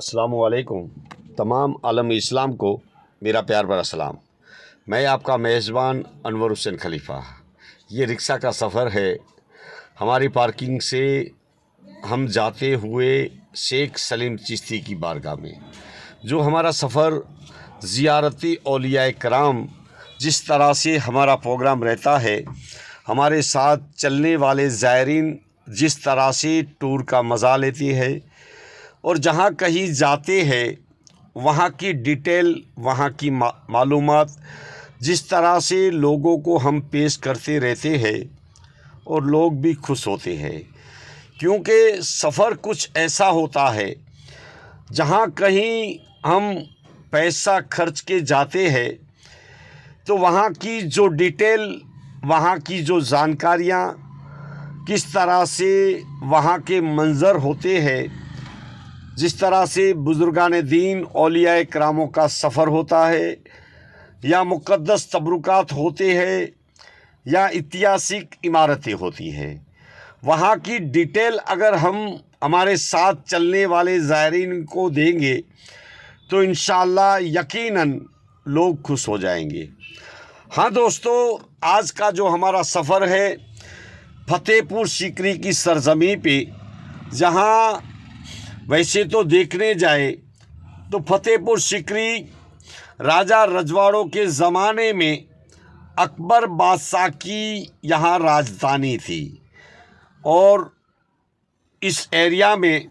अस्सलामुअलैकुम। तमाम आलम इस्लाम को मेरा प्यार भरा सलाम। मैं आपका मेज़बान अनवर हुसैन खलीफ़ा। ये रिक्शा का सफ़र है। हमारी पार्किंग से हम जाते हुए शेख सलीम चिश्ती की बारगाह में। जो हमारा सफ़र ज़ियारती औलिया कराम, जिस तरह से हमारा प्रोग्राम रहता है, हमारे साथ चलने वाले ज़ायरीन जिस तरह से टूर का मज़ा लेती है और जहाँ कहीं जाते हैं वहाँ की डिटेल, वहाँ की मालूमात जिस तरह से लोगों को हम पेश करते रहते हैं और लोग भी खुश होते हैं, क्योंकि सफ़र कुछ ऐसा होता है जहाँ कहीं हम पैसा खर्च के जाते हैं तो वहाँ की जो डिटेल, वहाँ की जो जानकारियाँ, किस तरह से वहाँ के मंज़र होते हैं, जिस तरह से बुज़ुर्गान दीन औलिया करामों का सफ़र होता है या मुक़द्दस तबरुकात होते हैं या ऐतिहासिक इमारतें होती हैं, वहाँ की डिटेल अगर हम हमारे साथ चलने वाले ज़ायरीन को देंगे तो इंशाअल्लाह यकीनन लोग खुश हो जाएंगे। हाँ दोस्तों, आज का जो हमारा सफ़र है फतेहपुर सीकरी की सरज़मी पे, जहाँ वैसे तो देखने जाए तो फतेहपुर सीकरी राजा रजवाड़ों के ज़माने में अकबर बादशाह की यहाँ राजधानी थी और इस एरिया में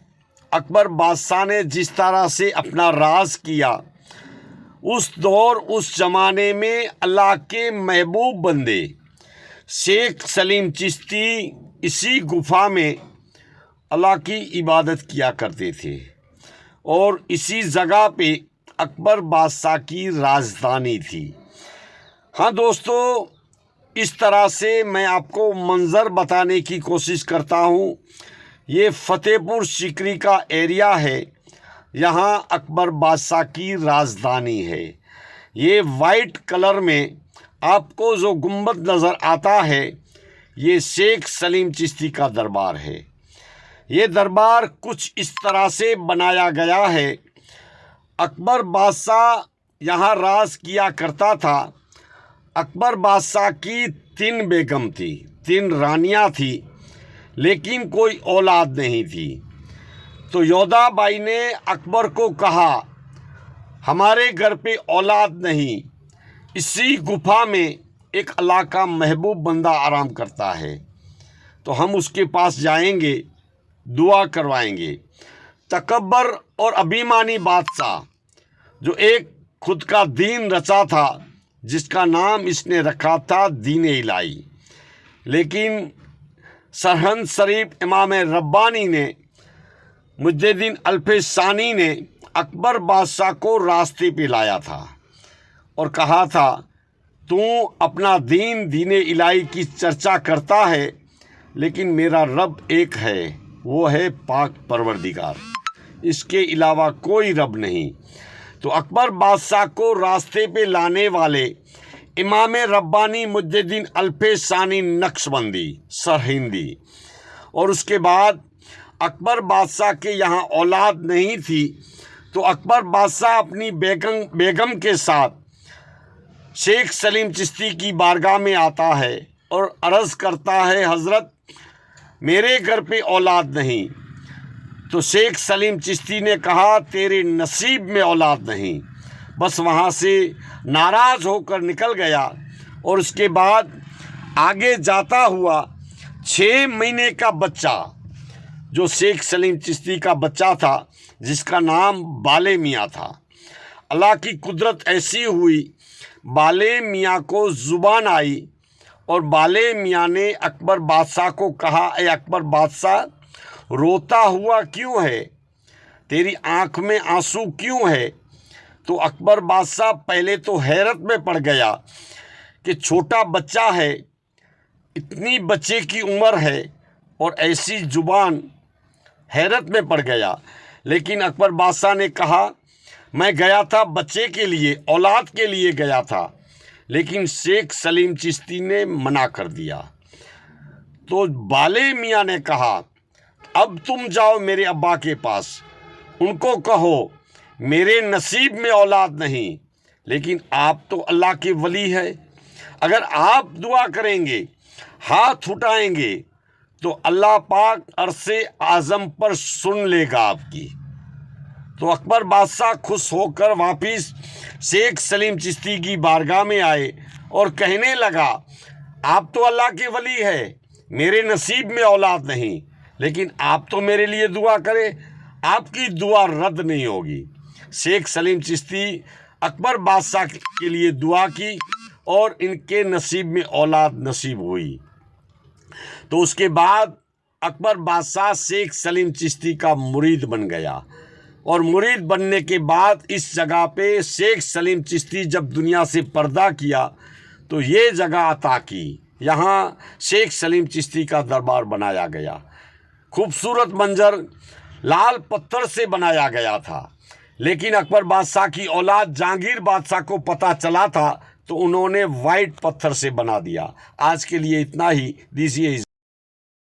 अकबर बादशाह ने जिस तरह से अपना राज किया, उस दौर उस ज़माने में अल्लाह के महबूब बंदे शेख सलीम चिश्ती इसी गुफ़ा में अल्लाह की इबादत किया करते थे और इसी जगह पे अकबर बादशाह की राजधानी थी। हाँ दोस्तों, इस तरह से मैं आपको मंज़र बताने की कोशिश करता हूँ। ये फतेहपुर सीकरी का एरिया है, यहाँ अकबर बादशाह की राजधानी है। ये वाइट कलर में आपको जो गुंबद नज़र आता है, ये शेख सलीम चिश्ती का दरबार है। ये दरबार कुछ इस तरह से बनाया गया है। अकबर बादशाह यहाँ राज किया करता था। अकबर बादशाह की 3 बेगम थी, 3 रानियाँ थी, लेकिन कोई औलाद नहीं थी। तो योधा बाई ने अकबर को कहा, हमारे घर पे औलाद नहीं, इसी गुफा में एक अल्लाह का महबूब बंदा आराम करता है, तो हम उसके पास जाएंगे, दुआ करवाएंगे। तकब्बर और अभिमानी बादशाह, जो एक खुद का दीन रचा था, जिसका नाम इसने रखा था दीन इलाही, लेकिन सरहंद शरीफ इमाम रब्बानी ने, मुज्जिद्दीन अल्फ़सानी ने अकबर बादशाह को रास्ते पे लाया था और कहा था, तू अपना दीन इलाही की चर्चा करता है, लेकिन मेरा रब एक है, वो है पाक परवरदिगार, इसके अलावा कोई रब नहीं। तो अकबर बादशाह को रास्ते पे लाने वाले इमाम रब्बानी मुज्जिद्दीन अल्फ़सानी नक्शबंदी सरहिंदी, और उसके बाद अकबर बादशाह के यहाँ औलाद नहीं थी, तो अकबर बादशाह अपनी बेगम के साथ शेख सलीम चिश्ती की बारगाह में आता है और अर्ज़ करता है, हज़रत मेरे घर पे औलाद नहीं। तो शेख सलीम चिश्ती ने कहा, तेरे नसीब में औलाद नहीं। बस वहाँ से नाराज़ होकर निकल गया और उसके बाद आगे जाता हुआ 6 महीने का बच्चा, जो शेख सलीम चिश्ती का बच्चा था, जिसका नाम बाले मियाँ था, अल्लाह की कुदरत ऐसी हुई, बाले मियाँ को ज़ुबान आई और बाले मियाँ ने अकबर बादशाह को कहा, ए अकबर बादशाह, रोता हुआ क्यों है? तेरी आँख में आंसू क्यों है? तो अकबर बादशाह पहले तो हैरत में पड़ गया कि छोटा बच्चा है, इतनी बच्चे की उम्र है और ऐसी जुबान, हैरत में पड़ गया। लेकिन अकबर बादशाह ने कहा, मैं गया था बच्चे के लिए, औलाद के लिए गया था, लेकिन शेख सलीम चिश्ती ने मना कर दिया। तो बाले मियाँ ने कहा, अब तुम जाओ मेरे अब्बा के पास, उनको कहो मेरे नसीब में औलाद नहीं, लेकिन आप तो अल्लाह के वली है। अगर आप दुआ करेंगे, हाथ उठाएंगे, तो अल्लाह पाक अरसे आज़म पर सुन लेगा आपकी। तो अकबर बादशाह खुश होकर वापिस शेख सलीम चिश्ती की बारगाह में आए और कहने लगा, आप तो अल्लाह के वली है, मेरे नसीब में औलाद नहीं, लेकिन आप तो मेरे लिए दुआ करें, आपकी दुआ रद्द नहीं होगी। शेख सलीम चिश्ती अकबर बादशाह के लिए दुआ की और इनके नसीब में औलाद नसीब हुई। तो उसके बाद अकबर बादशाह शेख सलीम चिश्ती का मुरीद बन गया और मुरीद बनने के बाद इस जगह पे शेख सलीम चिश्ती जब दुनिया से पर्दा किया तो ये जगह अता की। यहाँ शेख सलीम चिश्ती का दरबार बनाया गया। खूबसूरत मंजर लाल पत्थर से बनाया गया था, लेकिन अकबर बादशाह की औलाद जहांगीर बादशाह को पता चला था तो उन्होंने वाइट पत्थर से बना दिया। आज के लिए इतना ही। दीजिए इजाज़त।